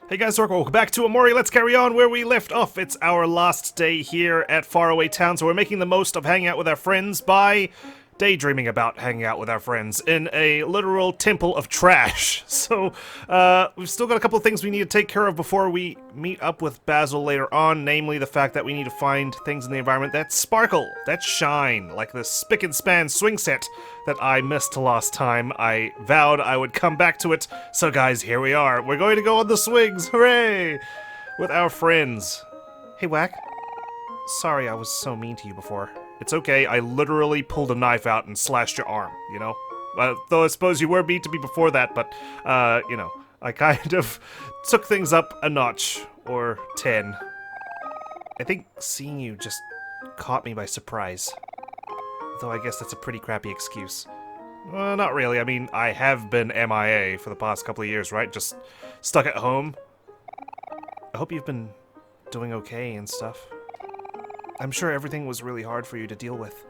Hey guys, welcome back to Omori. Let's carry on where we left off. It's our last day here at Faraway Town, so we're making the most of hanging out with our friends by daydreaming about hanging out with our friends in a literal temple of trash. So, we've still got a couple of things we need to take care of before we meet up with Basil later on, namely the fact that we need to find things in the environment that sparkle, that shine, like the spick and span swing set that I missed last time. I vowed I would come back to it, so guys, here we are. We're going to go on the swings, hooray! With our friends. Hey, Whack. Sorry I was so mean to you before. It's okay, I literally pulled a knife out and slashed your arm, you know? Though I suppose you were mean to me before that, but, you know, I kind of took things up a notch, or 10. I think seeing you just caught me by surprise. Though I guess that's a pretty crappy excuse. Not really, I mean, I have been MIA for the past couple of years, right? Just stuck at home. I hope you've been doing okay and stuff. I'm sure everything was really hard for you to deal with.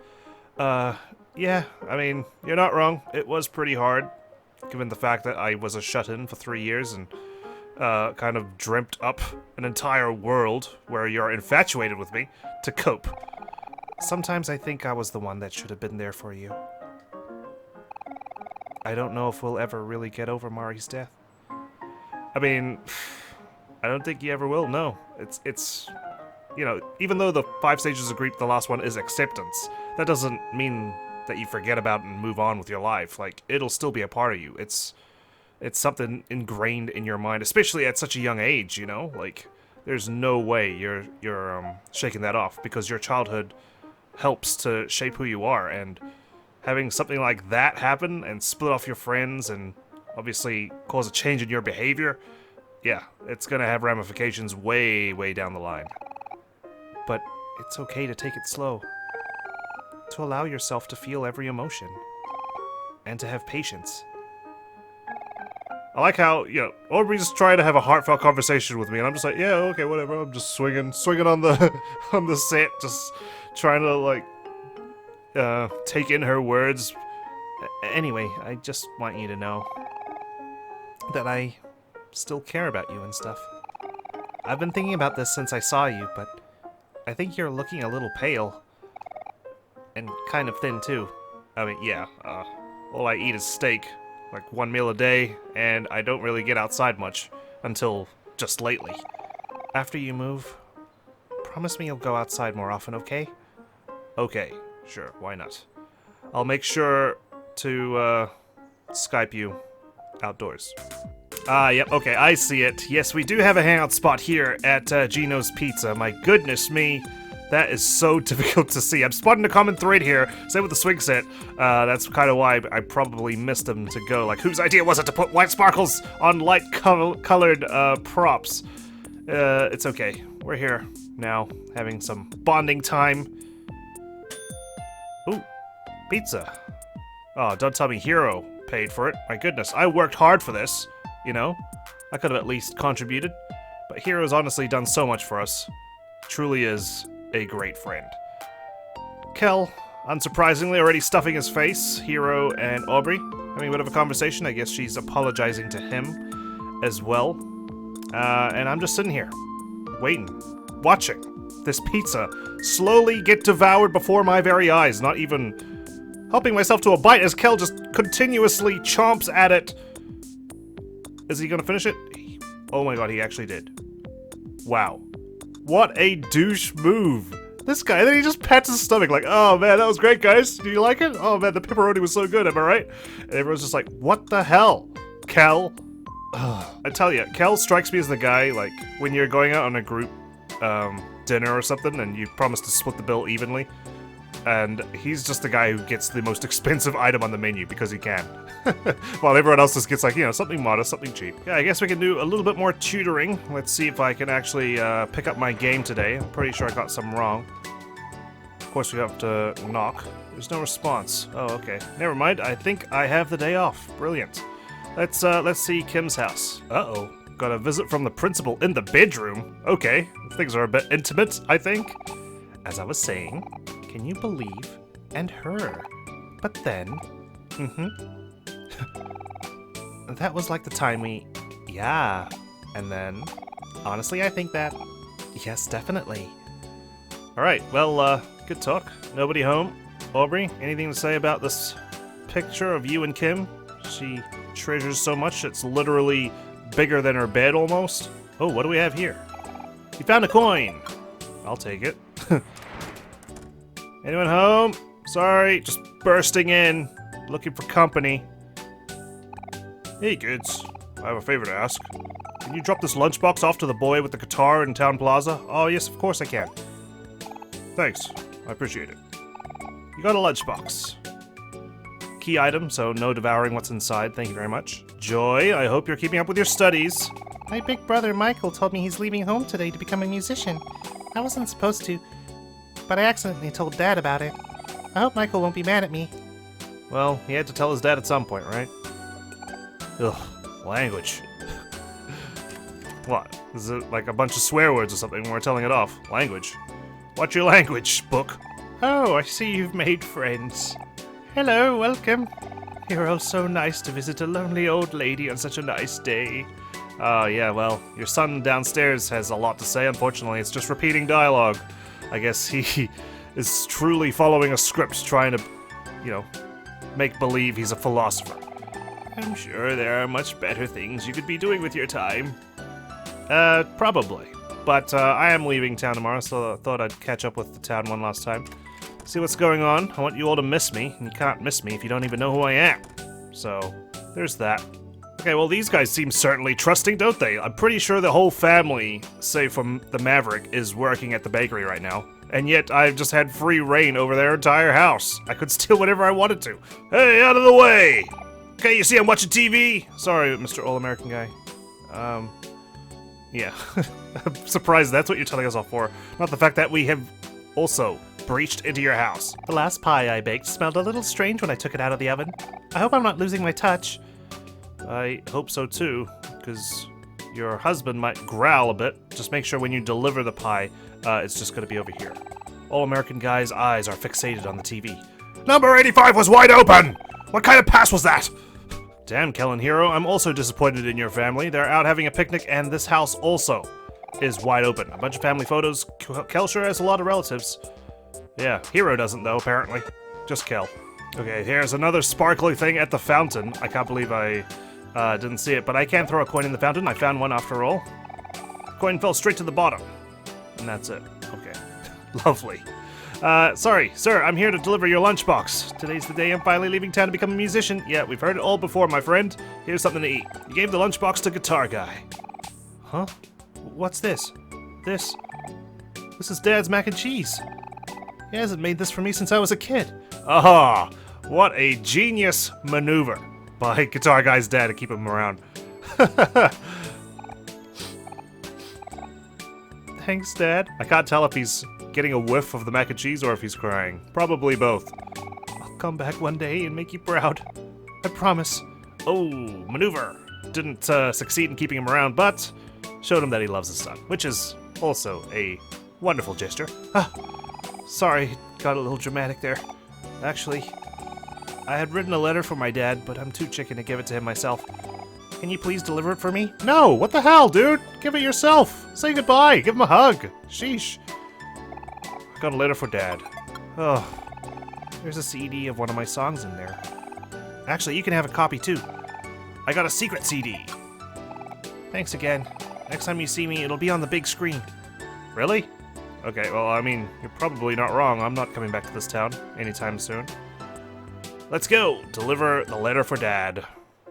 Yeah, I mean, you're not wrong. It was pretty hard, given the fact that I was a shut-in for 3 years and, kind of dreamt up an entire world where you're infatuated with me to cope. Sometimes I think I was the one that should have been there for you. I don't know if we'll ever really get over Mari's death. I mean, I don't think you ever will, no. It's... You know, even though the 5 stages of grief, the last one is acceptance, that doesn't mean that you forget about it and move on with your life. Like, it'll still be a part of you. It's something ingrained in your mind, especially at such a young age, you know? Like, there's no way you're shaking that off, because your childhood helps to shape who you are, and having something like that happen and split off your friends and obviously cause a change in your behavior, yeah, it's gonna have ramifications way, way down the line. But it's okay to take it slow. To allow yourself to feel every emotion. And to have patience. I like how, you know, Aubrey's trying to have a heartfelt conversation with me, and I'm just like, yeah, okay, whatever, I'm just swinging on the, on the set, just trying to, like, take in her words. Anyway, I just want you to know that I still care about you and stuff. I've been thinking about this since I saw you, but I think you're looking a little pale. And kind of thin, too. I mean, yeah, all I eat is steak. Like 1 meal a day, and I don't really get outside much. Until just lately. After you move, promise me you'll go outside more often, okay? Okay, sure, why not? I'll make sure to, Skype you outdoors. Yep, okay, I see it. Yes, we do have a hangout spot here at Gino's Pizza. My goodness me, that is so difficult to see. I'm spotting a common thread here, same with the swing set. That's kind of why I probably missed them to go. Like, whose idea was it to put white sparkles on light-colored props? It's okay. We're here now, having some bonding time. Ooh, pizza. Oh, don't tell me Hero paid for it. My goodness, I worked hard for this. You know, I could have at least contributed, but Hero's honestly done so much for us. Truly is a great friend. Kel, unsurprisingly, already stuffing his face. Hero and Aubrey having a bit of a conversation. I guess she's apologizing to him as well. And I'm just sitting here, waiting, watching this pizza slowly get devoured before my very eyes, not even helping myself to a bite as Kel just continuously chomps at it. Is he gonna finish it? Oh my god, he actually did. Wow. What a douche move. This guy, then he just pats his stomach like, oh man, that was great, guys. Do you like it? Oh man, the pepperoni was so good, am I right? And everyone's just like, what the hell? Kel? I tell you, Kel strikes me as the guy, like, when you're going out on a group dinner or something and you promise to split the bill evenly, and he's just the guy who gets the most expensive item on the menu because he can. While everyone else just gets, like, you know, something modest, something cheap. Yeah, I guess we can do a little bit more tutoring. Let's see if I can actually pick up my game today. I'm pretty sure I got some wrong. Of course, we have to knock. There's no response. Oh, okay. Never mind. I think I have the day off. Brilliant. Let's see Kim's house. Uh-oh. Got a visit from the principal in the bedroom. Okay. Things are a bit intimate, I think. As I was saying, can you believe? And her. But then... That was like the time we... Yeah. And then, honestly, I think that, yes, definitely. Alright, well, good talk. Nobody home. Aubrey, anything to say about this picture of you and Kim? She treasures so much, it's literally bigger than her bed almost. Oh, what do we have here? You found a coin! I'll take it. Anyone home? Sorry, just bursting in, looking for company. Hey kids, I have a favor to ask. Can you drop this lunchbox off to the boy with the guitar in Town Plaza? Oh yes, of course I can. Thanks, I appreciate it. You got a lunchbox. Key item, so no devouring what's inside, thank you very much. Joy, I hope you're keeping up with your studies. My big brother Michael told me he's leaving home today to become a musician. I wasn't supposed to, but I accidentally told Dad about it. I hope Michael won't be mad at me. Well, he had to tell his dad at some point, right? Ugh, language. What? Is it like a bunch of swear words or something when we're telling it off? Language. What's your language, book? Oh, I see you've made friends. Hello, welcome. You're all so nice to visit a lonely old lady on such a nice day. Yeah, well, your son downstairs has a lot to say, unfortunately. It's just repeating dialogue. I guess he is truly following a script, trying to, you know, make believe he's a philosopher. I'm sure there are much better things you could be doing with your time. Probably. But I am leaving town tomorrow, so I thought I'd catch up with the town one last time. See what's going on. I want you all to miss me, and you can't miss me if you don't even know who I am. So, there's that. Okay, well, these guys seem certainly trusting, don't they? I'm pretty sure the whole family, save from the Maverick, is working at the bakery right now. And yet, I've just had free reign over their entire house. I could steal whatever I wanted to. Hey, out of the way! Okay, you see I'm watching TV? Sorry, Mr. All-American guy. Yeah. I'm surprised that's what you're telling us off for. Not the fact that we have also breached into your house. The last pie I baked smelled a little strange when I took it out of the oven. I hope I'm not losing my touch. I hope so too, because your husband might growl a bit. Just make sure when you deliver the pie, it's just going to be over here. All-American guy's eyes are fixated on the TV. Number 85 was wide open! What kind of pass was that? Damn, Kellen Hero, I'm also disappointed in your family. They're out having a picnic, and this house also is wide open. A bunch of family photos. Kel sure has a lot of relatives. Yeah, Hero doesn't, though, apparently. Just Kel. Okay, here's another sparkly thing at the fountain. I can't believe I didn't see it, but I can throw a coin in the fountain. I found one after all. The coin fell straight to the bottom. And that's it. Okay. Lovely. Sorry, sir, I'm here to deliver your lunchbox. Today's the day I'm finally leaving town to become a musician. Yeah, we've heard it all before, my friend. Here's something to eat. You gave the lunchbox to Guitar Guy. Huh? What's this? This is Dad's mac and cheese. He hasn't made this for me since I was a kid. Ah, what a genius maneuver by Guitar Guy's dad to keep him around. Thanks, Dad. I can't tell if he's getting a whiff of the mac and cheese or if he's crying. Probably both. I'll come back one day and make you proud. I promise. Oh, maneuver. Didn't succeed in keeping him around, but showed him that he loves his son, which is also a wonderful gesture. Ah, sorry, got a little dramatic there. Actually, I had written a letter for my dad, but I'm too chicken to give it to him myself. Can you please deliver it for me? No, what the hell, dude? Give it yourself. Say goodbye. Give him a hug. Sheesh. I got a letter for Dad. Oh, there's a CD of one of my songs in there. Actually, you can have a copy too. I got a secret CD. Thanks again. Next time you see me, it'll be on the big screen. Really? Okay, well, I mean, you're probably not wrong. I'm not coming back to this town anytime soon. Let's go. Deliver the letter for Dad.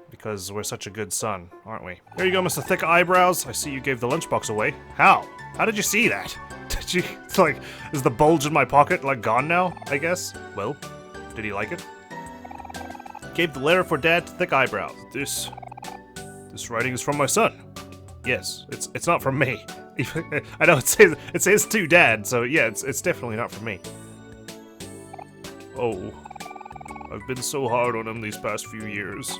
Because we're such a good son, aren't we? There you go, Mr. Thick Eyebrows. I see you gave the lunchbox away. How? How did you see that? Did you, like, is the bulge in my pocket, like, gone now, I guess? Well, did he like it? Gave the letter for Dad to Thick Eyebrows. This writing is from my son. Yes, it's not from me. I know it says to Dad, so yeah, it's definitely not from me. Oh, I've been so hard on him these past few years.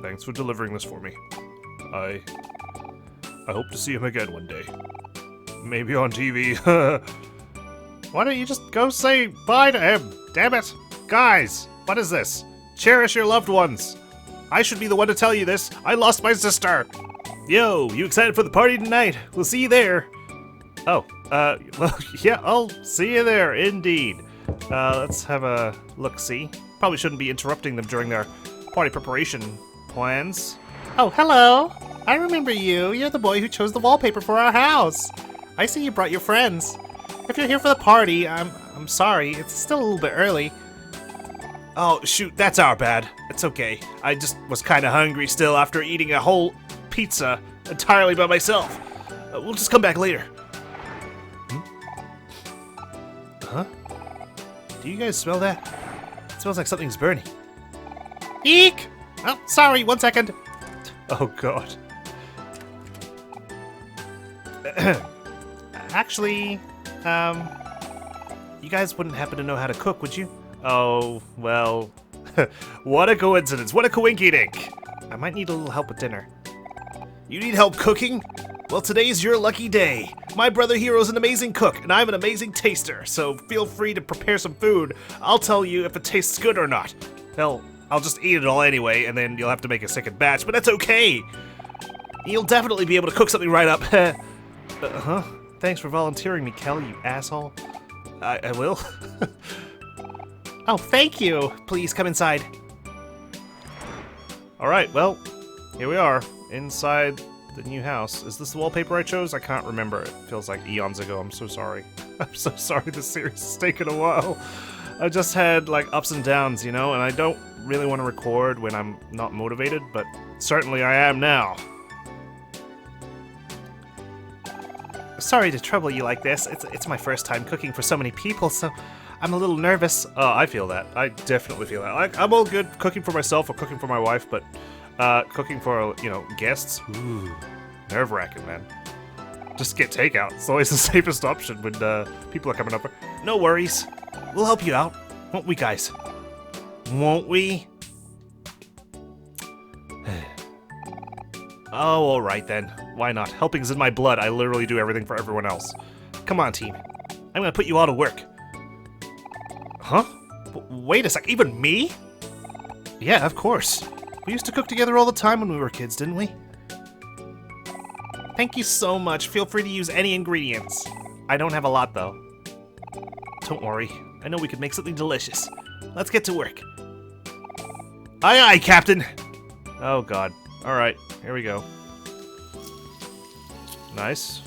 Thanks for delivering this for me. I hope to see him again one day. Maybe on TV. Why don't you just go say bye to him? Damn it! Guys, what is this? Cherish your loved ones. I should be the one to tell you this. I lost my sister. Yo, you excited for the party tonight? We'll see you there. Oh, well, yeah, I'll see you there, indeed. Let's have a look-see. Probably shouldn't be interrupting them during their party preparation plans. Oh, hello. I remember you. You're the boy who chose the wallpaper for our house. I see you brought your friends. If you're here for the party, I'm sorry. It's still a little bit early. Oh, shoot, that's our bad. It's okay. I just was kind of hungry still after eating a whole pizza entirely by myself. We'll just come back later. Huh? Do you guys smell that? It smells like something's burning. Eek! Oh, sorry, 1 second. Oh, God. Actually, you guys wouldn't happen to know how to cook, would you? Oh, well, what a coincidence. What a coinky-dink. I might need a little help with dinner. You need help cooking? Well, today's your lucky day. My brother Hero's an amazing cook, and I'm an amazing taster, so feel free to prepare some food. I'll tell you if it tastes good or not. Hell, I'll just eat it all anyway, and then you'll have to make a second batch, but that's okay. You'll definitely be able to cook something right up. Huh? Thanks for volunteering me, Kelly, you asshole. I will. Oh, thank you. Please come inside. Alright, well, here we are, inside the new house. Is this the wallpaper I chose? I can't remember. It feels like eons ago. I'm so sorry. I'm so sorry this series has taken a while. I just had, like, ups and downs, you know, and I don't really want to record when I'm not motivated, but certainly I am now. Sorry to trouble you like this. It's my first time cooking for so many people, so I'm a little nervous. Oh, I feel that. I definitely feel that. I'm all good cooking for myself or cooking for my wife, but cooking for, you know, guests, ooh, nerve-wracking, man. Just get takeout. It's always the safest option when people are coming up. No worries. We'll help you out. Won't we, guys? Won't we? Oh, alright then. Why not? Helping's in my blood. I literally do everything for everyone else. Come on, team. I'm gonna put you all to work. Huh? Wait a sec. Even me? Yeah, of course. We used to cook together all the time when we were kids, didn't we? Thank you so much. Feel free to use any ingredients. I don't have a lot, though. Don't worry. I know we could make something delicious. Let's get to work. Aye, aye, Captain! Oh, God. Alright, here we go. Nice.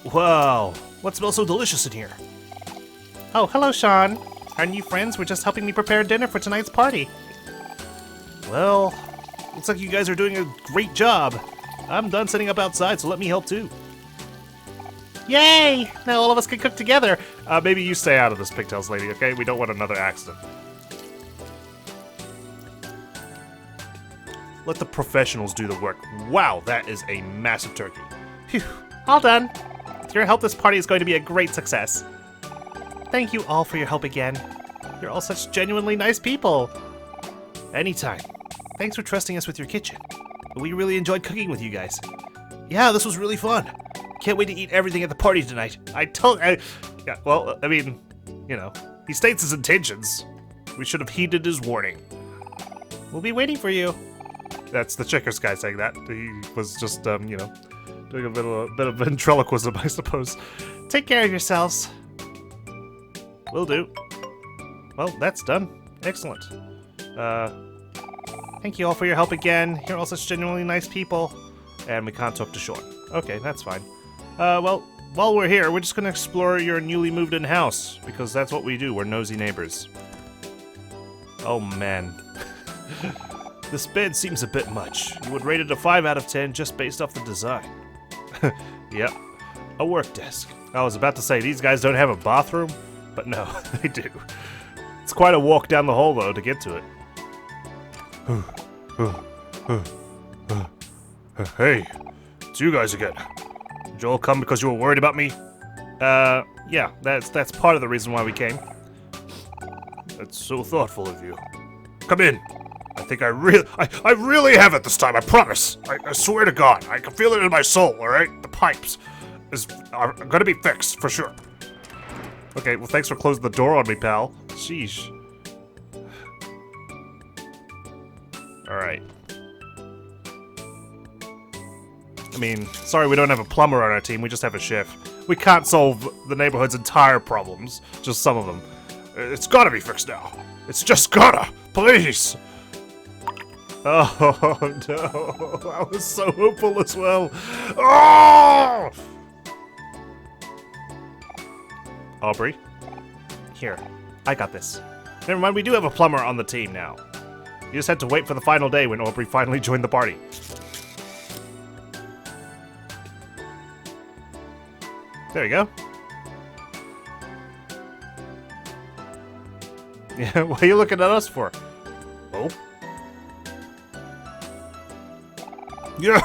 Whoa! What smells so delicious in here? Oh, hello, Sean. Our new friends were just helping me prepare dinner for tonight's party. Well, looks like you guys are doing a great job. I'm done setting up outside, so let me help too. Yay! Now all of us can cook together. Maybe you stay out of this, Pigtails lady, okay? We don't want another accident. Let the professionals do the work. Wow, that is a massive turkey. Phew, all done. With your help, this party is going to be a great success. Thank you all for your help again. You're all such genuinely nice people. Anytime. Thanks for trusting us with your kitchen. We really enjoyed cooking with you guys. Yeah, this was really fun. Can't wait to eat everything at the party tonight. Yeah, well, I mean, you know, he states his intentions. We should have heeded his warning. We'll be waiting for you. That's the Checkers guy saying that. He was just, you know, doing a bit of ventriloquism, I suppose. Take care of yourselves. Will do. Well, that's done. Excellent. Thank you all for your help again. You're all such genuinely nice people. And we can't talk to Sean. Okay, that's fine. Well, while we're here, we're just gonna explore your newly moved in house, because that's what we do. We're nosy neighbors. Oh, man. This bed seems a bit much. You would rate it a 5 out of 10 just based off the design. Yep. A work desk. I was about to say, these guys don't have a bathroom, but no, they do. It's quite a walk down the hall, though, to get to it. Hey, it's you guys again. Did you all come because you were worried about me? Yeah, that's part of the reason why we came. That's so thoughtful of you. Come in. I think I really have it this time, I promise. I swear to God, I can feel it in my soul, alright? The pipes are gonna be fixed, for sure. Okay, well thanks for closing the door on me, pal. Sheesh. Alright. I mean, sorry we don't have a plumber on our team, we just have a chef. We can't solve the neighborhood's entire problems, just some of them. It's gotta be fixed now. It's just gotta! Please! Oh no, I was so hopeful as well. Oh! Aubrey? Here, I got this. Never mind, we do have a plumber on the team now. You just had to wait for the final day when Aubrey finally joined the party. There you go. Yeah, what are you looking at us for? Oh? Yeah!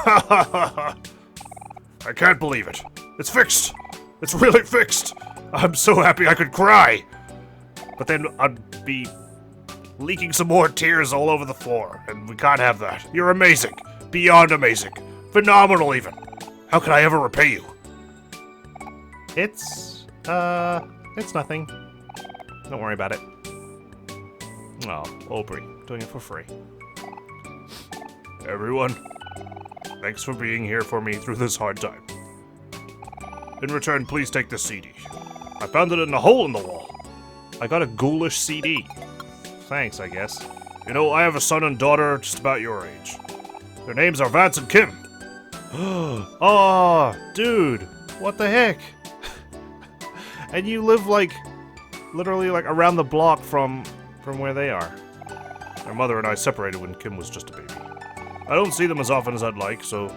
I can't believe it. It's fixed! It's really fixed! I'm so happy I could cry! But then I'd be leaking some more tears all over the floor, and we can't have that. You're amazing. Beyond amazing. Phenomenal, even. How can I ever repay you? It's nothing. Don't worry about it. Oh, Aubrey, doing it for free. Everyone, thanks for being here for me through this hard time. In return, please take this CD. I found it in a hole in the wall. I got a ghoulish CD. Thanks, I guess. You know, I have a son and daughter just about your age. Their names are Vance and Kim. Oh, dude, what the heck? And you live, like, literally, like, around the block from where they are. Their mother and I separated when Kim was just a baby. I don't see them as often as I'd like, so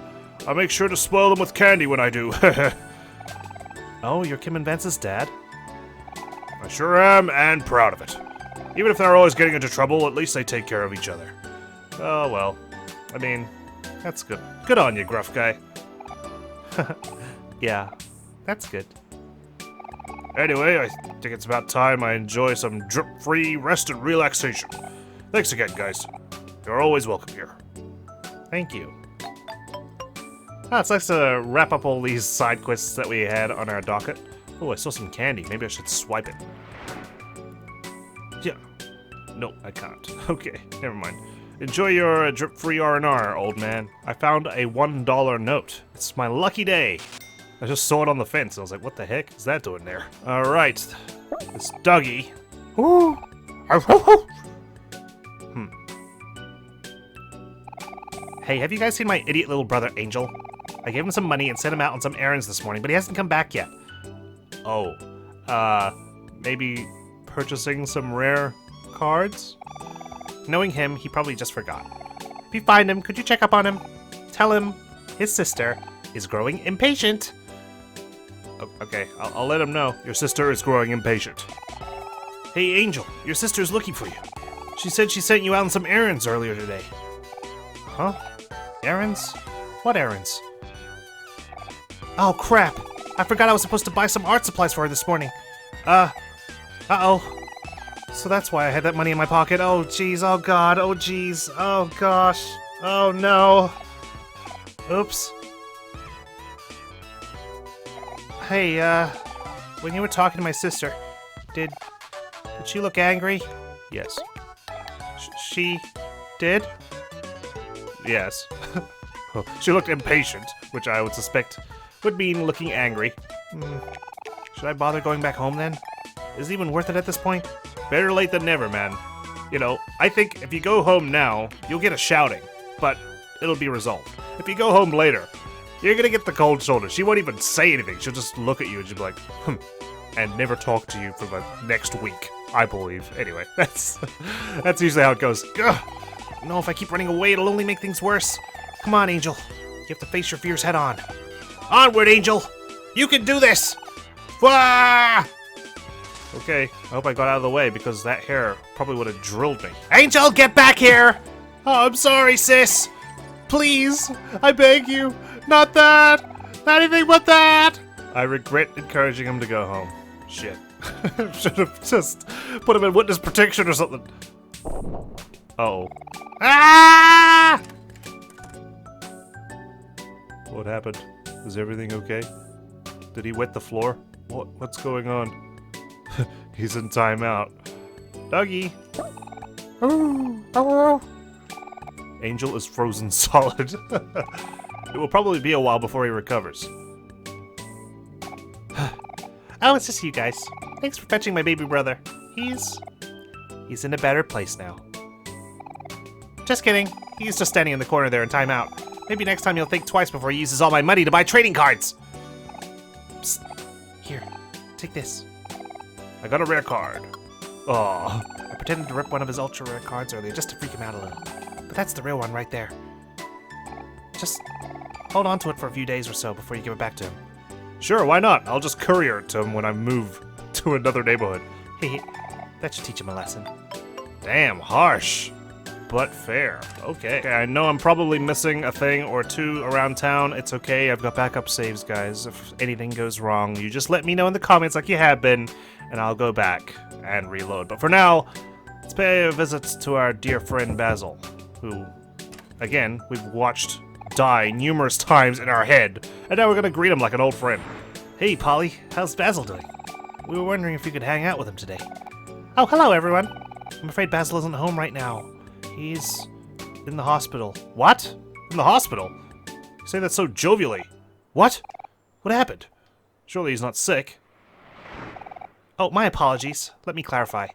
I make sure to spoil them with candy when I do. Oh, you're Kim and Vance's dad? I sure am, and proud of it. Even if they're always getting into trouble, at least they take care of each other. Oh, well. I mean, that's good. Good on you, gruff guy. Yeah, that's good. Anyway, I think it's about time I enjoy some drip-free rest and relaxation. Thanks again, guys. You're always welcome here. Thank you. Ah, it's nice to wrap up all these side quests that we had on our docket. Oh, I saw some candy. Maybe I should swipe it. Yeah. No, I can't. Okay, never mind. Enjoy your drip-free R&R, old man. I found a $1 note. It's my lucky day. I just saw it on the fence. I was like, what the heck is that doing there? Alright. This Dougie. Ooh. Hey, have you guys seen my idiot little brother, Angel? I gave him some money and sent him out on some errands this morning, but he hasn't come back yet. Oh. Maybe purchasing some rare cards? Knowing him, he probably just forgot. If you find him, could you check up on him? Tell him his sister is growing impatient. Okay, I'll let him know. Your sister is growing impatient. Hey, Angel, your sister's looking for you. She said she sent you out on some errands earlier today. Huh? Errands? What errands? Oh, crap. I forgot I was supposed to buy some art supplies for her this morning. Uh-oh. So that's why I had that money in my pocket. Oh, jeez. Oh, God. Oh, jeez. Oh, gosh. Oh, no. Oops. Hey, when you were talking to my sister, did she look angry? Yes. She did? Yes. She looked impatient, which I would suspect would mean looking angry. Should I bother going back home then? Is it even worth it at this point? Better late than never, man. You know, I think if you go home now, you'll get a shouting, but it'll be resolved. If you go home later, you're gonna get the cold shoulder. She won't even say anything. She'll just look at you and she'll be like, and never talk to you for the next week, I believe. Anyway, that's usually how it goes. Ugh. No, if I keep running away, it'll only make things worse. Come on, Angel. You have to face your fears head on. Onward, Angel! You can do this! Wah! Okay, I hope I got out of the way because that hair probably would have drilled me. Angel, get back here! Oh, I'm sorry, sis. Please, I beg you. Not that! Not anything but that! I regret encouraging him to go home. Shit. Should have just put him in witness protection or something. Uh-oh. Ah! What happened? Is everything okay? Did he wet the floor? What's going on? He's in timeout. Dougie! Angel is frozen solid. It will probably be a while before he recovers. Oh, it's just you guys. Thanks for fetching my baby brother. He's in a better place now. Just kidding. He's just standing in the corner there in timeout. Maybe next time he'll think twice before he uses all my money to buy trading cards. Psst. Here, take this. I got a rare card. Oh, I pretended to rip one of his ultra rare cards earlier just to freak him out a little. But that's the real one right there. Just hold on to it for a few days or so before you give it back to him. sure, why not? I'll just courier it to him when I move to another neighborhood. Hehe, that should teach him a lesson. Damn, harsh. But fair. Okay. I know I'm probably missing a thing or two around town. It's okay, I've got backup saves, guys. If anything goes wrong, you just let me know in the comments like you have been, and I'll go back and reload. But for now, let's pay a visit to our dear friend Basil, who, again, we've watched die numerous times in our head, and now we're gonna greet him like an old friend. Hey, Polly, how's Basil doing? We were wondering if you could hang out with him today. Oh, hello, everyone. I'm afraid Basil isn't home right now. He's in the hospital. What? In the hospital? You say that so jovially. What? What happened? Surely he's not sick. Oh, my apologies. Let me clarify.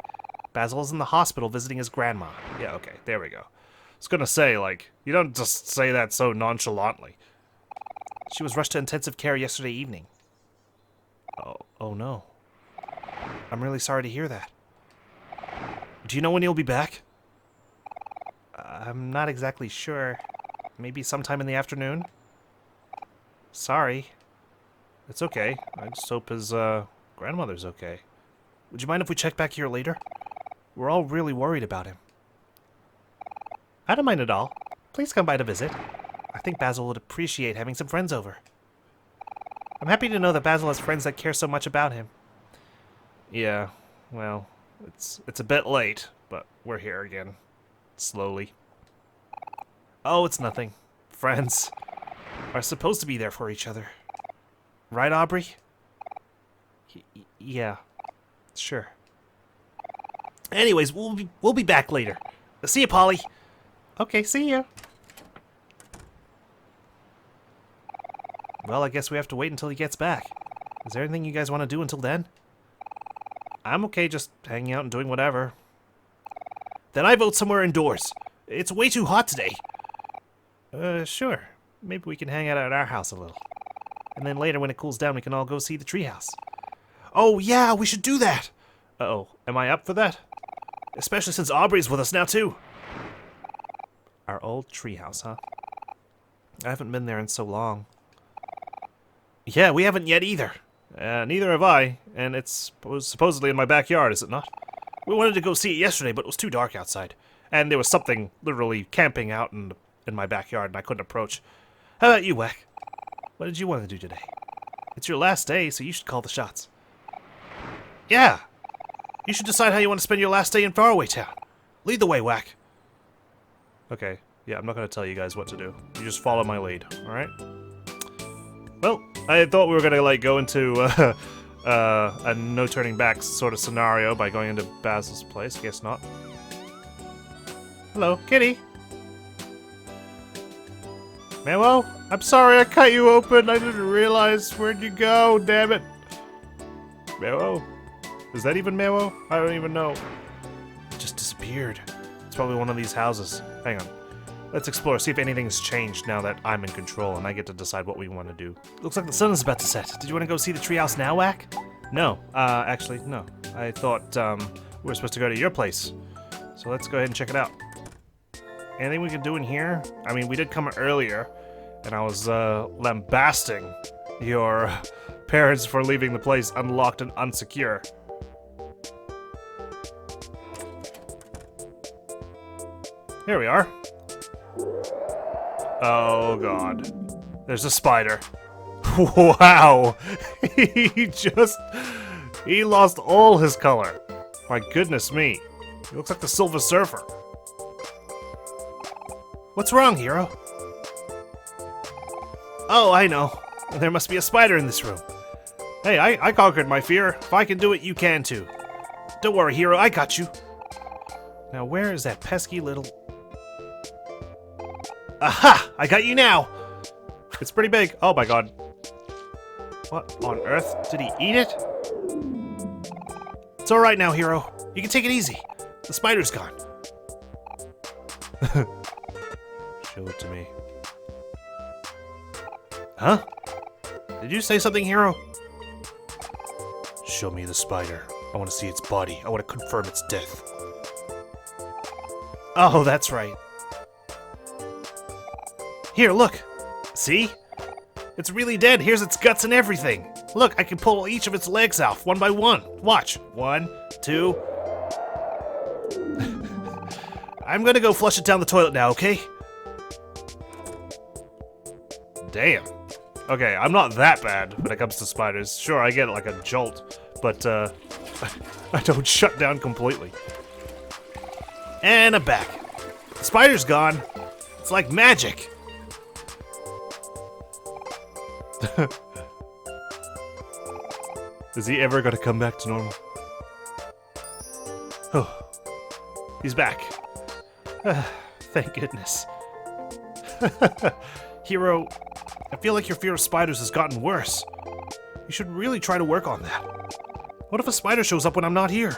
Basil is in the hospital visiting his grandma. Yeah, okay, there we go. I was gonna say, like, you don't just say that so nonchalantly. She was rushed to intensive care yesterday evening. Oh no. I'm really sorry to hear that. Do you know when he'll be back? I'm not exactly sure. Maybe sometime in the afternoon? Sorry. It's okay. I just hope his, grandmother's okay. Would you mind if we check back here later? We're all really worried about him. I don't mind at all. Please come by to visit. I think Basil would appreciate having some friends over. I'm happy to know that Basil has friends that care so much about him. Yeah, well, it's a bit late, but we're here again. Slowly. Oh, it's nothing. Friends are supposed to be there for each other. Right, Aubrey? Yeah, sure. Anyways, we'll be back later. See you, Polly. Okay, see you. Well, I guess we have to wait until he gets back. Is there anything you guys want to do until then? I'm okay just hanging out and doing whatever. Then I vote somewhere indoors. It's way too hot today. Sure. Maybe we can hang out at our house a little. And then later when it cools down, we can all go see the treehouse. Oh, yeah, we should do that. Uh-oh, am I up for that? Especially since Aubrey's with us now, too. Our old treehouse, huh? I haven't been there in so long. Yeah, we haven't yet either. Neither have I, and it's supposedly in my backyard, is it not? We wanted to go see it yesterday, but it was too dark outside. And there was something literally camping out in my backyard, and I couldn't approach. How about you, Wack? What did you want to do today? It's your last day, so you should call the shots. Yeah! You should decide how you want to spend your last day in Faraway Town. Lead the way, Wack. Okay, yeah, I'm not going to tell you guys what to do. You just follow my lead, alright? Well, I thought we were going to, like, go into a no turning back sort of scenario by going into Basil's place. Guess not. Hello, kitty. Mamo, I'm sorry I cut you open. I didn't realize. Where'd you go? Damn it. Mamo? Is that even Mamo? I don't even know. It just disappeared. It's probably one of these houses. Hang on. Let's explore, see if anything's changed now that I'm in control and I get to decide what we want to do. Looks like the sun is about to set. Did you want to go see the treehouse now, Wack? No. Actually, no. I thought, we were supposed to go to your place. So let's go ahead and check it out. Anything we can do in here? I mean, we did come earlier, and I was, lambasting your parents for leaving the place unlocked and unsecure. Here we are. Oh god. There's a spider. Wow! He lost all his color. My goodness me. He looks like the Silver Surfer. What's wrong, hero? Oh, I know. There must be a spider in this room. Hey, I conquered my fear. If I can do it, you can too. Don't worry, hero, I got you. Now where is that pesky little... Aha! I got you now! It's pretty big. Oh my god. What on earth? Did he eat it? It's alright now, hero. You can take it easy. The spider's gone. Show it to me. Huh? Did you say something, hero? Show me the spider. I want to see its body. I want to confirm its death. Oh, that's right. Here, look. See? It's really dead. Here's its guts and everything. Look, I can pull each of its legs off one by one. Watch. 1, 2. I'm gonna go flush it down the toilet now, okay? Damn. Okay, I'm not that bad when it comes to spiders. Sure, I get like a jolt, but I don't shut down completely. And I'm back. The spider's gone. It's like magic. Is he ever gonna come back to normal? Oh, he's back. Thank goodness. Hero, I feel like your fear of spiders has gotten worse. You should really try to work on that. What if a spider shows up when I'm not here?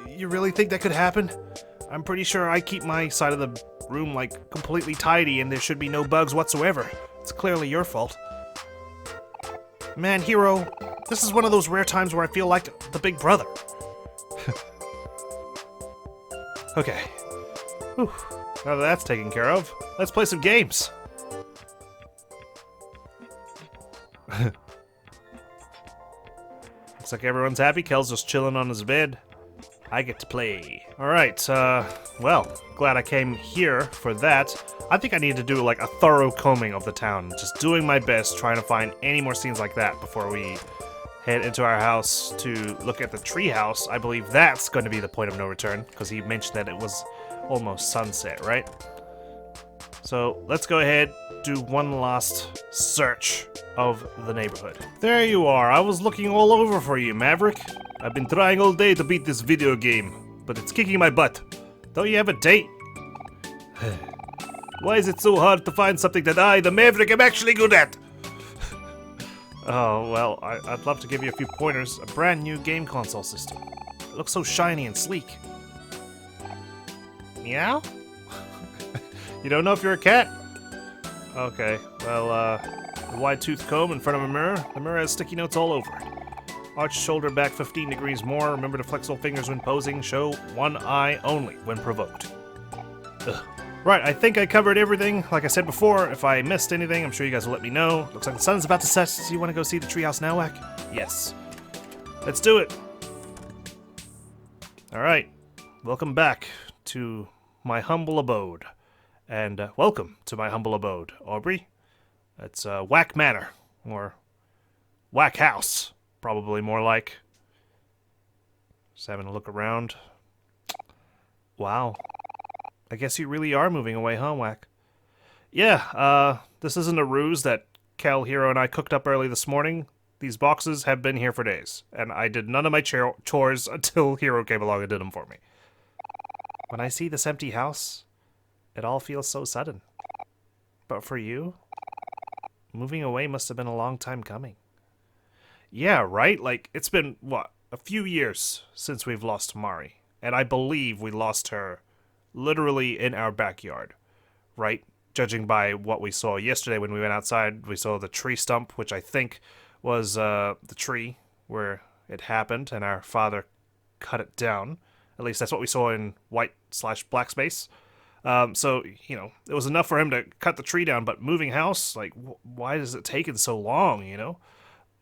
You really think that could happen? I'm pretty sure I keep my side of the room, like, completely tidy and there should be no bugs whatsoever. It's clearly your fault. Man, Hero, this is one of those rare times where I feel like the big brother. Okay. Whew. Now that that's taken care of, let's play some games. Looks like everyone's happy. Kel's just chilling on his bed. I get to play. Alright, well, glad I came here for that. I think I need to do like a thorough combing of the town. Just doing my best, trying to find any more scenes like that before we head into our house to look at the treehouse. I believe that's going to be the point of no return, because he mentioned that it was almost sunset, right? So let's go ahead, do one last search of the neighborhood. There you are. I was looking all over for you, Maverick. I've been trying all day to beat this video game, but it's kicking my butt. Don't you have a date? Why is it so hard to find something that I, the Maverick, am actually good at? Oh, well, I'd love to give you a few pointers. A brand new game console system. It looks so shiny and sleek. Meow? You don't know if you're a cat? Okay, well, a wide-toothed comb in front of a mirror. The mirror has sticky notes all over it. Arch shoulder back 15 degrees more. Remember to flex all fingers when posing. Show one eye only when provoked. Ugh. Right, I think I covered everything. Like I said before, if I missed anything, I'm sure you guys will let me know. Looks like the sun's about to set. Do you want to go see the treehouse now, Wack? Yes. Let's do it. Alright. Welcome back to my humble abode. And welcome to my humble abode, Aubrey. It's Wack Manor. Or Wack House. Probably more like. Just having a look around. Wow. I guess you really are moving away, huh, Wack? Yeah, this isn't a ruse that Kel, Hero, and I cooked up early this morning. These boxes have been here for days, and I did none of my chores until Hero came along and did them for me. When I see this empty house, it all feels so sudden. But for you, moving away must have been a long time coming. Yeah, right? Like, it's been, what, a few years since we've lost Mari. And I believe we lost her literally in our backyard, right? Judging by what we saw yesterday when we went outside, we saw the tree stump, which I think was the tree where it happened, and our father cut it down. At least that's what we saw in white/black space. So, you know, it was enough for him to cut the tree down, but moving house, like, why does it take so long, you know?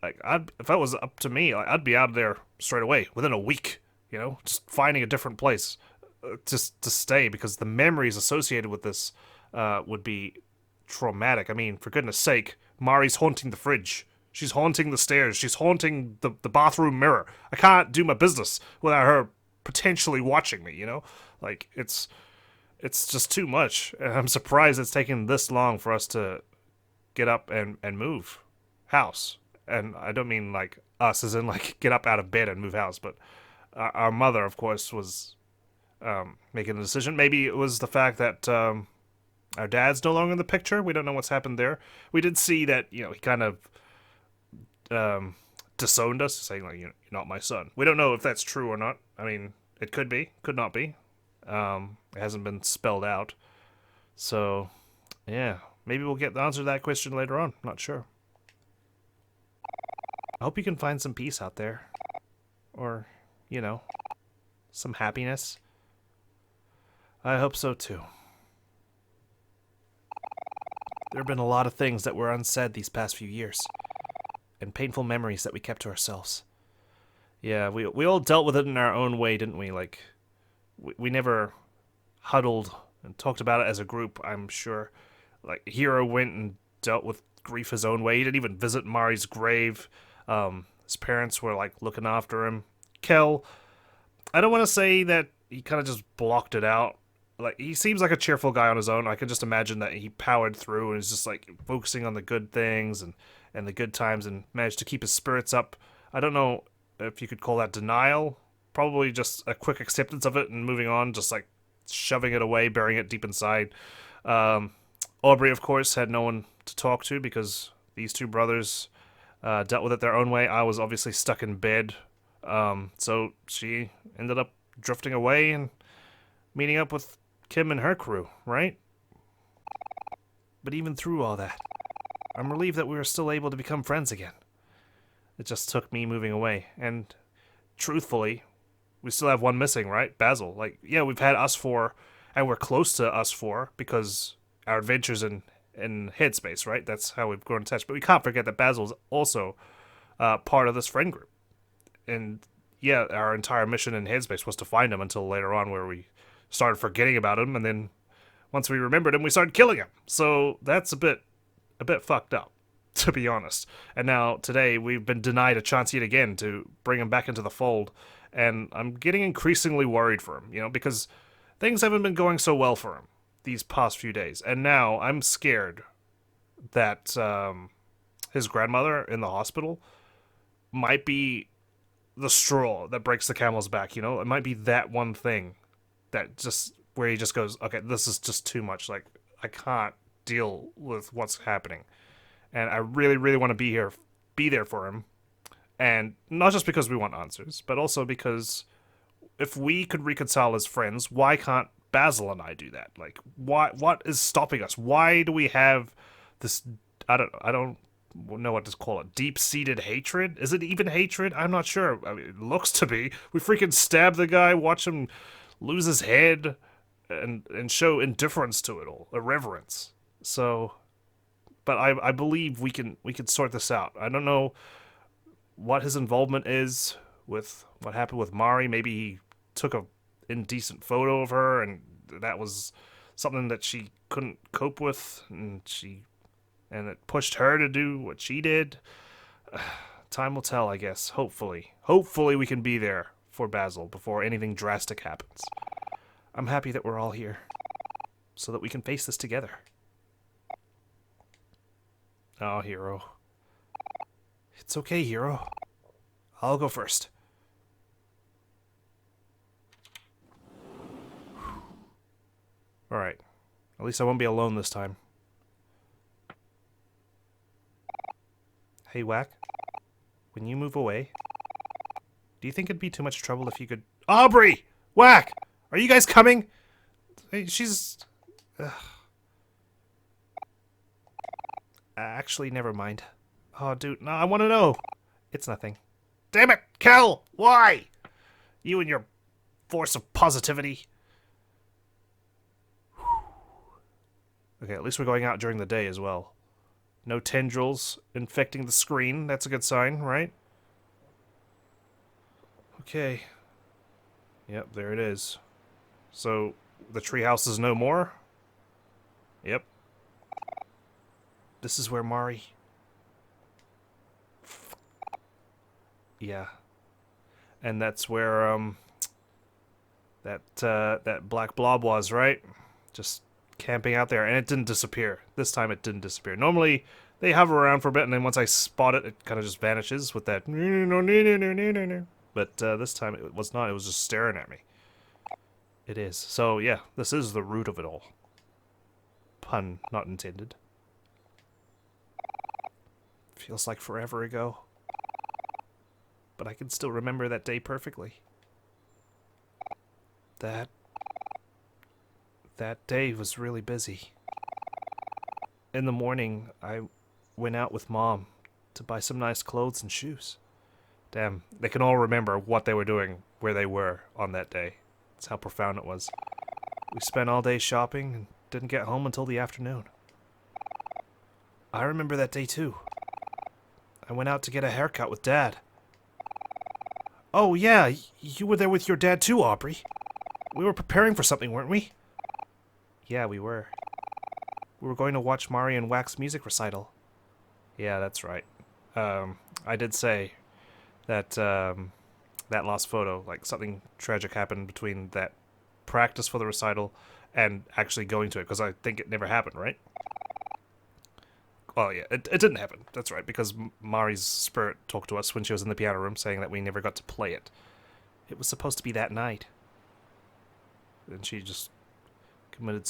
Like, if it was up to me, I'd be out of there straight away, within a week, you know? Just finding a different place just to stay, because the memories associated with this would be traumatic. I mean, for goodness sake, Mari's haunting the fridge. She's haunting the stairs. She's haunting the bathroom mirror. I can't do my business without her potentially watching me, you know? Like, it's just too much. And I'm surprised it's taken this long for us to get up and move house. And I don't mean, like, us as in, like, get up out of bed and move house, but our mother, of course, was making a decision. Maybe it was the fact that our dad's no longer in the picture. We don't know what's happened there. We did see that, you know, he kind of disowned us, saying, like, you're not my son. We don't know if that's true or not. I mean, it could be, could not be. It hasn't been spelled out. So, yeah, maybe we'll get the answer to that question later on. Not sure. I hope you can find some peace out there. Or, you know, some happiness. I hope so too. There have been a lot of things that were unsaid these past few years. And painful memories that we kept to ourselves. Yeah, we all dealt with it in our own way, didn't we? Like, we never huddled and talked about it as a group, I'm sure. Like, Hero went and dealt with grief his own way. He didn't even visit Mari's grave. His parents were, like, looking after him. Kel, I don't want to say that he kind of just blocked it out. Like, he seems like a cheerful guy on his own. I can just imagine that he powered through and is just, like, focusing on the good things and the good times and managed to keep his spirits up. I don't know if you could call that denial. Probably just a quick acceptance of it and moving on, just, like, shoving it away, burying it deep inside. Aubrey, of course, had no one to talk to because these two brothers dealt with it their own way. I was obviously stuck in bed, so she ended up drifting away and meeting up with Kim and her crew, right? But even through all that, I'm relieved that we were still able to become friends again. It just took me moving away, and truthfully, we still have one missing, right? Basil. Like, yeah, we've had us four, and we're close to us four because our adventures in Headspace, right? That's how we've grown attached. But we can't forget that Basil's also part of this friend group. And yeah, our entire mission in Headspace was to find him until later on where we started forgetting about him, and then once we remembered him, we started killing him. So that's a bit fucked up, to be honest. And now, today, we've been denied a chance yet again to bring him back into the fold, and I'm getting increasingly worried for him, you know, because things haven't been going so well for him these past few days, and now I'm scared that his grandmother in the hospital might be the straw that breaks the camel's back, you know? It might be that one thing that just, where he just goes, okay, this is just too much, like, I can't deal with what's happening. And I really, really want to be there for him. And not just because we want answers, but also because if we could reconcile as friends, why can't Basil and I do that? Like, what is stopping us? Why do we have this, I don't know what to call it, deep-seated hatred? Is it even hatred? I'm not sure. I mean, it looks to be. We freaking stab the guy, watch him lose his head, and show indifference to it all, irreverence. So, but I believe we can sort this out. I don't know what his involvement is with what happened with Mari. Maybe he took a indecent photo of her, and that was something that she couldn't cope with, and it pushed her to do what she did. Time will tell, I guess. Hopefully we can be there for Basil before anything drastic happens. I'm happy that we're all here so that we can face this together. Oh, Hero. It's okay, Hero. I'll go first. Alright. At least I won't be alone this time. Hey, Whack. When you move away, do you think it'd be too much trouble if you could... Aubrey! Whack! Are you guys coming? Hey, she's... Actually, never mind. Oh, dude, no, I want to know. It's nothing. Damn it, Kel! Why? You and your force of positivity. Okay, at least we're going out during the day as well. No tendrils infecting the screen. That's a good sign, right? Okay. Yep, there it is. So, the treehouse is no more? Yep. This is where Mari... Yeah. And that's where, that black blob was, right? Just camping out there, and it didn't disappear. This time it didn't disappear. Normally, they hover around for a bit, and then once I spot it, it kind of just vanishes with that... But this time it was not. It was just staring at me. It is. So, yeah, this is the root of it all. Pun not intended. Feels like forever ago. But I can still remember that day perfectly. That day was really busy. In the morning, I went out with Mom to buy some nice clothes and shoes. Damn, they can all remember what they were doing, where they were on that day. That's how profound it was. We spent all day shopping and didn't get home until the afternoon. I remember that day too. I went out to get a haircut with Dad. Oh yeah, you were there with your dad too, Aubrey. We were preparing for something, weren't we? Yeah, we were. We were going to watch Mari and Wax music recital. Yeah, that's right. I did say that that last photo, like something tragic happened between that practice for the recital and actually going to it, because I think it never happened, right? Well, yeah, it didn't happen. That's right, because Mari's spirit talked to us when she was in the piano room, saying that we never got to play it. It was supposed to be that night. And she just committed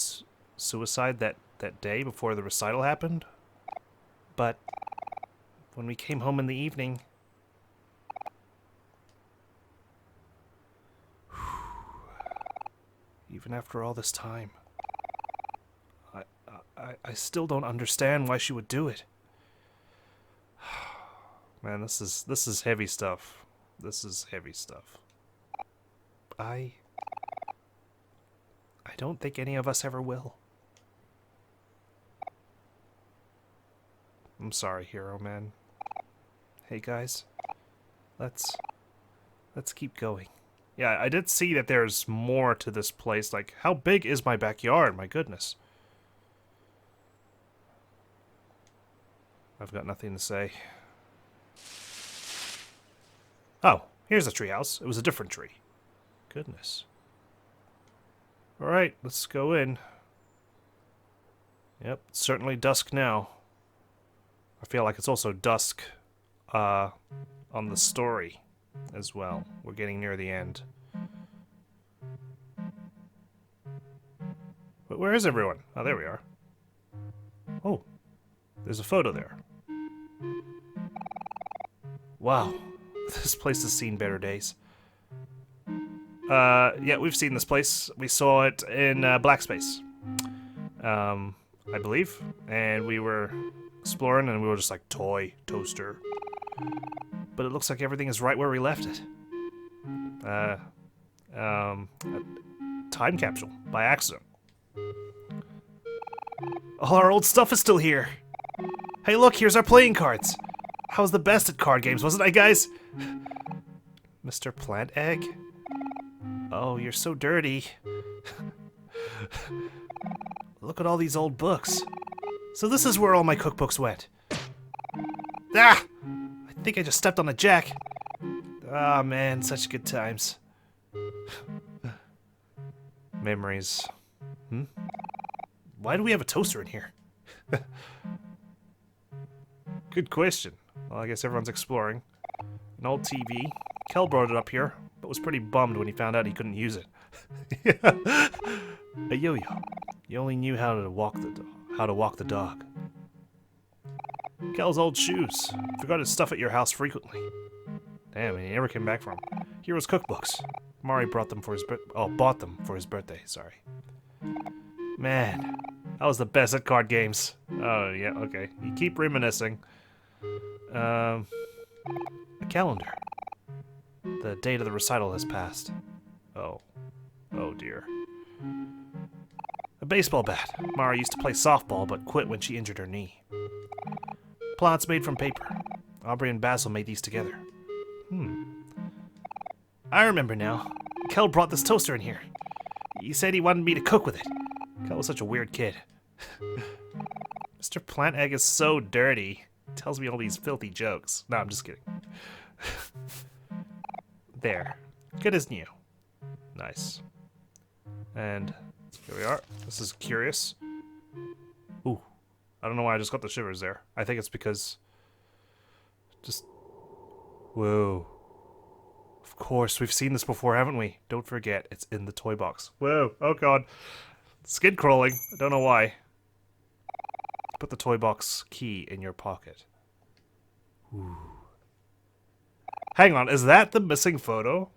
suicide that day before the recital happened. But when we came home in the evening... Even after all this time... I still don't understand why she would do it. Man, this is heavy stuff. This is heavy stuff. I don't think any of us ever will. I'm sorry, Hero Man. Hey guys, let's keep going. Yeah, I did see that there's more to this place. Like, how big is my backyard? My goodness. I've got nothing to say. Oh, here's a treehouse. It was a different tree. Goodness. Alright, let's go in. Yep, it's certainly dusk now. I feel like it's also dusk on the story as well. We're getting near the end. But where is everyone? Oh, there we are. Oh, there's a photo there. Wow, this place has seen better days. Yeah, we've seen this place. We saw it in Black Space, I believe. And we were exploring and we were just like, toy, toaster. But it looks like everything is right where we left it. A time capsule, by accident. All our old stuff is still here. Hey look, here's our playing cards. I was the best at card games, wasn't I, guys? Mr. Plant Egg? Oh, you're so dirty. Look at all these old books. So this is where all my cookbooks went. Ah! I think I just stepped on a jack. Ah, man, such good times. Memories. Hmm? Why do we have a toaster in here? Good question. Well, I guess everyone's exploring. An old TV. Kel brought it up here, but was pretty bummed when he found out he couldn't use it. A yo-yo. You only knew how to walk the dog. Kel's old shoes. Forgot his stuff at your house frequently. Damn, he never came back for them. Hero's cookbooks. Mari bought them for his birthday, sorry. Man, that was the best at card games. Oh, yeah, okay. You keep reminiscing. A calendar. The date of the recital has passed. Oh. Oh, dear. A baseball bat. Mara used to play softball, but quit when she injured her knee. Plants made from paper. Aubrey and Basil made these together. I remember now. Kel brought this toaster in here. He said he wanted me to cook with it. Kel was such a weird kid. Mr. Plant Egg is so dirty. Tells me all these filthy jokes. No, I'm just kidding. There. Good as new. Nice. And here we are. This is curious. Ooh. I don't know why I just got the shivers there. I think it's because... Whoa. Of course, we've seen this before, haven't we? Don't forget, it's in the toy box. Whoa, oh god. Skin crawling. I don't know why. Put the toy box key in your pocket. Ooh. Hang on, is that the missing photo?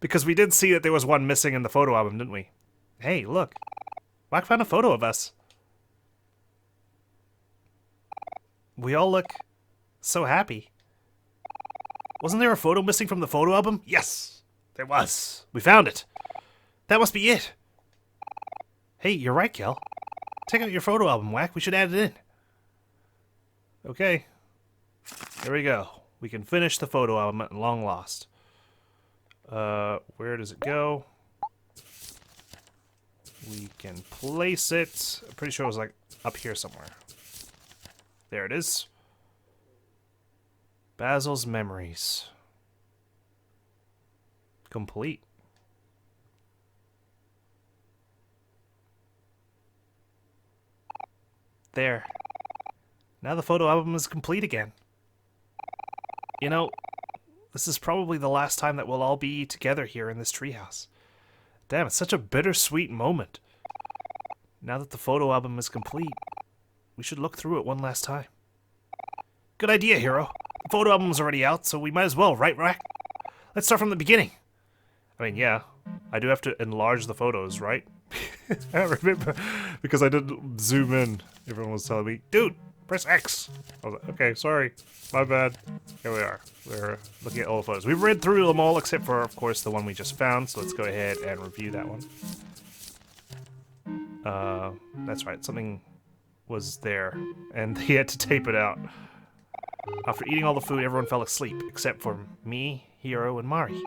Because we did see that there was one missing in the photo album, didn't we? Hey, look. Wack found a photo of us. We all look so happy. Wasn't there a photo missing from the photo album? Yes, there was. We found it. That must be it. Hey, you're right, Kel. Take out your photo album, Wack. We should add it in. Okay. Here we go. We can finish the photo album at long lost. Where does it go? We can place it. I'm pretty sure it was like up here somewhere. There it is. Basil's memories. Complete. There. Now the photo album is complete again. You know, this is probably the last time that we'll all be together here in this treehouse. Damn, it's such a bittersweet moment. Now that the photo album is complete, we should look through it one last time. Good idea, Hero. The photo album's already out, so we might as well, right, Rack? Let's start from the beginning. I mean, yeah, I do have to enlarge the photos, right? I remember, because I didn't zoom in. Everyone was telling me, dude, press X. I was like, okay, sorry, my bad. Here we are. We're looking at all the photos. We've read through them all, except for, of course, the one we just found, so let's go ahead and review that one. That's right, something was there, and they had to tape it out. After eating all the food, everyone fell asleep, except for me, Hero, and Mari.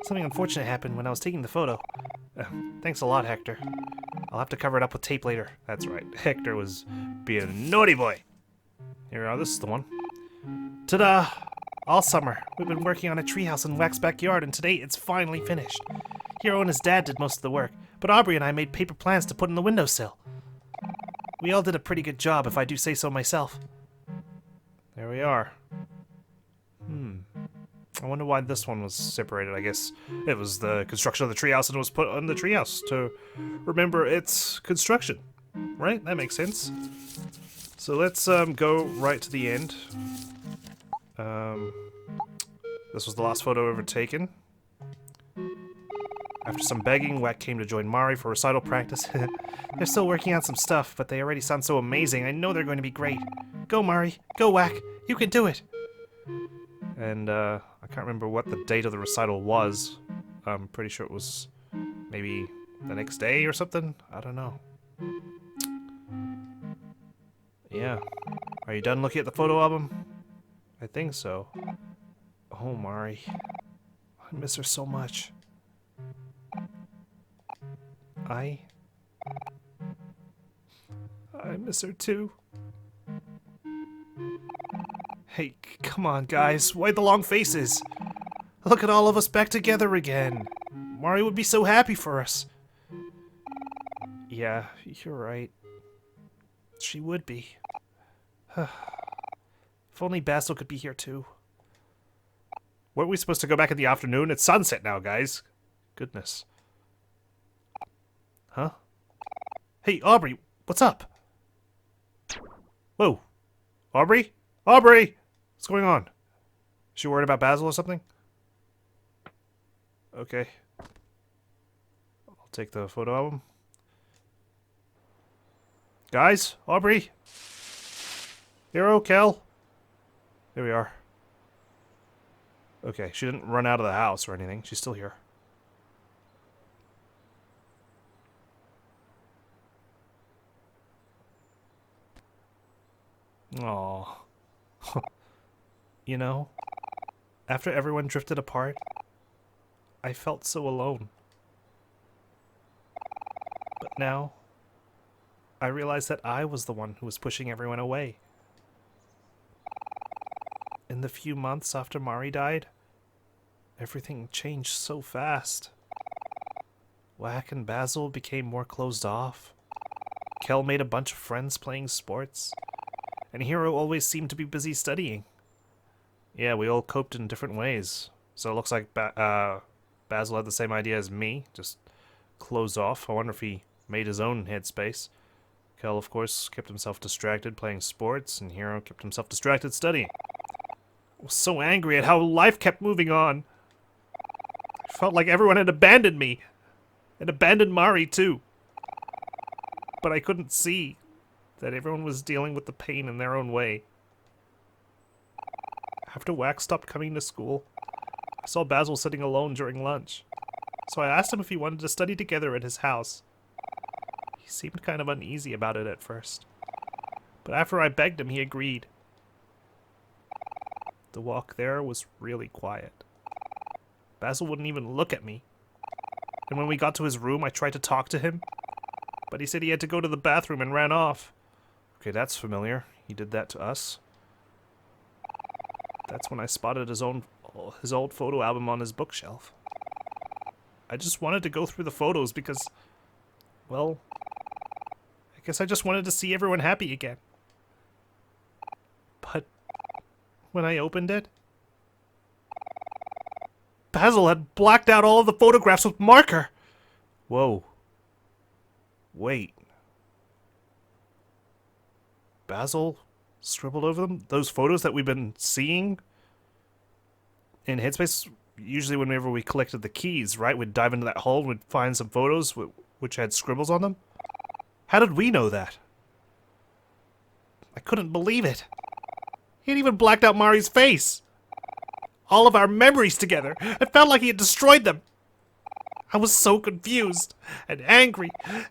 Something unfortunate happened when I was taking the photo. Thanks a lot, Hector. I'll have to cover it up with tape later. That's right, Hector was being a naughty boy. Here we are, this is the one. Ta-da! All summer, we've been working on a treehouse in Wack's backyard, and today it's finally finished. Hero and his dad did most of the work, but Aubrey and I made paper plans to put in the windowsill. We all did a pretty good job, if I do say so myself. There we are. I wonder why this one was separated. I guess it was the construction of the treehouse and it was put on the treehouse to remember its construction. Right? That makes sense. So let's go right to the end. This was the last photo ever taken. After some begging, Wack came to join Mari for recital practice. They're still working on some stuff, but they already sound so amazing. I know they're going to be great. Go, Mari. Go, Wack. You can do it. And, I can't remember what the date of the recital was. I'm pretty sure it was maybe the next day or something. I don't know. Yeah. Are you done looking at the photo album? I think so. Oh, Mari. I miss her so much. I miss her too. Hey, come on, guys. Why the long faces? Look at all of us back together again. Mari would be so happy for us. Yeah, you're right. She would be. If only Basil could be here too. Weren't we supposed to go back in the afternoon? It's sunset now, guys. Goodness. Huh? Hey, Aubrey, what's up? Whoa. Aubrey? Aubrey! What's going on? Is she worried about Basil or something? Okay. I'll take the photo album. Guys? Aubrey? Hero? Kel? Here we are. Okay, she didn't run out of the house or anything. She's still here. Aww. You know, after everyone drifted apart, I felt so alone. But now, I realize that I was the one who was pushing everyone away. In the few months after Mari died, everything changed so fast. Wack and Basil became more closed off. Kel made a bunch of friends playing sports. And Hero always seemed to be busy studying. Yeah, we all coped in different ways. So it looks like Basil had the same idea as me, just closed off. I wonder if he made his own headspace. Kel, of course, kept himself distracted playing sports, and Hero kept himself distracted studying. I was so angry at how life kept moving on. I felt like everyone had abandoned me, and abandoned Mari too. But I couldn't see that everyone was dealing with the pain in their own way. After Wax stopped coming to school, I saw Basil sitting alone during lunch. So I asked him if he wanted to study together at his house. He seemed kind of uneasy about it at first. But after I begged him, he agreed. The walk there was really quiet. Basil wouldn't even look at me. And when we got to his room, I tried to talk to him. But he said he had to go to the bathroom and ran off. Okay, that's familiar. He did that to us. That's when I spotted his old photo album on his bookshelf. I just wanted to go through the photos because, well, I guess I just wanted to see everyone happy again. But when I opened it, Basil had blacked out all of the photographs with marker. Whoa. Wait. Basil scribbled over them? Those photos that we've been seeing in Headspace, usually whenever we collected the keys, right? We'd dive into that hole and we'd find some photos which had scribbles on them. How did we know that? I couldn't believe it. He had even blacked out Mari's face. All of our memories together. It felt like he had destroyed them. I was so confused and angry.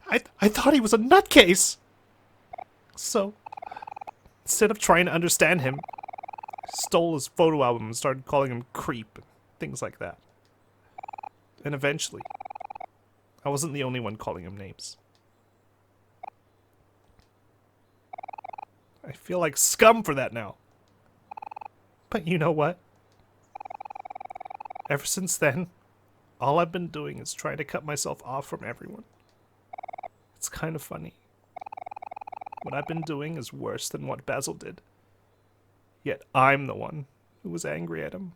I thought he was a nutcase. So, instead of trying to understand him, I stole his photo album and started calling him creep and things like that. And eventually, I wasn't the only one calling him names. I feel like scum for that now. But you know what? Ever since then, all I've been doing is trying to cut myself off from everyone. It's kind of funny. What I've been doing is worse than what Basil did. Yet I'm the one who was angry at him.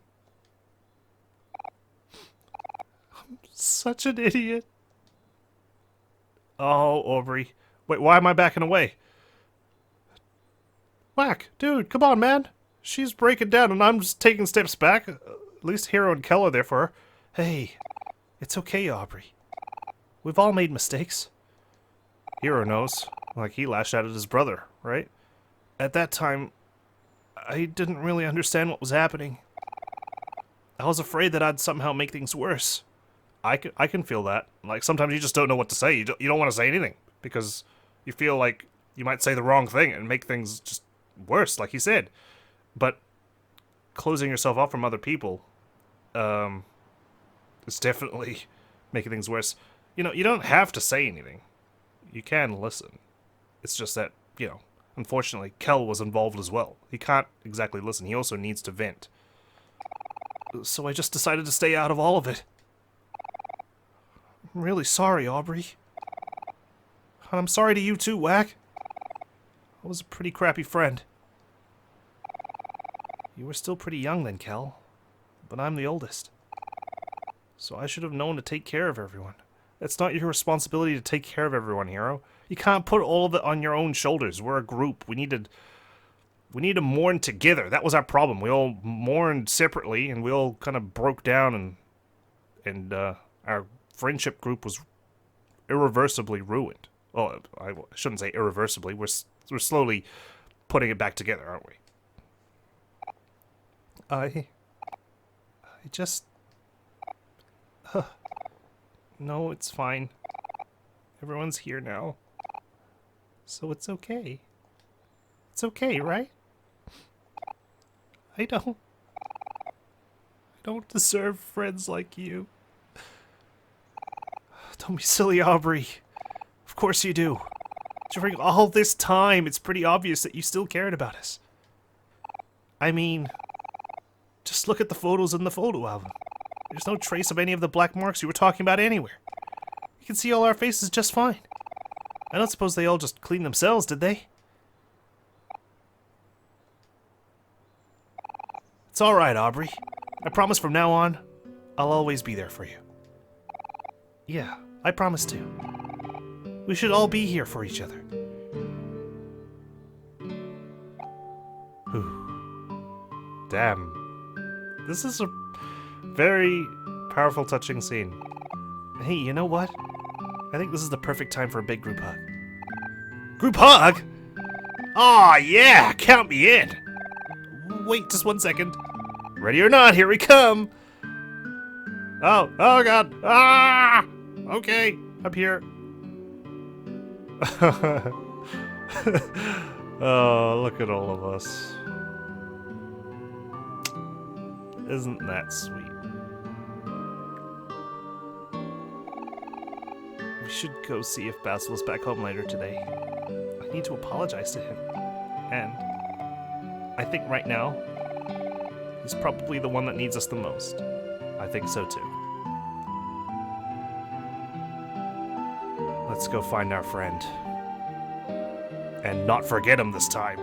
I'm such an idiot. Oh, Aubrey. Wait, why am I backing away? Whack, dude, come on, man. She's breaking down and I'm just taking steps back. At least Hero and Kel are there for her. Hey, it's okay, Aubrey. We've all made mistakes. Hero knows. Like, he lashed out at his brother, right? At that time, I didn't really understand what was happening. I was afraid that I'd somehow make things worse. I can feel that. Like, sometimes you just don't know what to say. You don't want to say anything. Because you feel like you might say the wrong thing and make things just worse, like he said. But closing yourself off from other people is definitely making things worse. You know, you don't have to say anything. You can listen. It's just that, you know, unfortunately, Kel was involved as well. He can't exactly listen. He also needs to vent. So I just decided to stay out of all of it. I'm really sorry, Aubrey. And I'm sorry to you too, Whack. I was a pretty crappy friend. You were still pretty young then, Kel. But I'm the oldest. So I should have known to take care of everyone. It's not your responsibility to take care of everyone, Hero. You can't put all of it on your own shoulders. We're a group. We need to mourn together. That was our problem. We all mourned separately, and we all kind of broke down, and our friendship group was irreversibly ruined. Well, I shouldn't say irreversibly. We're slowly putting it back together, aren't we? I just... No, it's fine. Everyone's here now. So it's okay. It's okay, right? I don't deserve friends like you. Don't be silly, Aubrey. Of course you do. During all this time, it's pretty obvious that you still cared about us. I mean, just look at the photos in the photo album. There's no trace of any of the black marks you were talking about anywhere. You can see all our faces just fine. I don't suppose they all just cleaned themselves, did they? It's alright, Aubrey. I promise from now on, I'll always be there for you. Yeah, I promise to. We should all be here for each other. Whew. Damn. This is a very powerful, touching scene. Hey, you know what? I think this is the perfect time for a big group hug. Group hug? Aw, yeah! Count me in! Wait just 1 second. Ready or not, here we come! Oh god! Ah! Okay, I'm here. Oh, look at all of us. Isn't that sweet? We should go see if Basil is back home later today. I need to apologize to him. And I think right now, he's probably the one that needs us the most. I think so too. Let's go find our friend. And not forget him this time.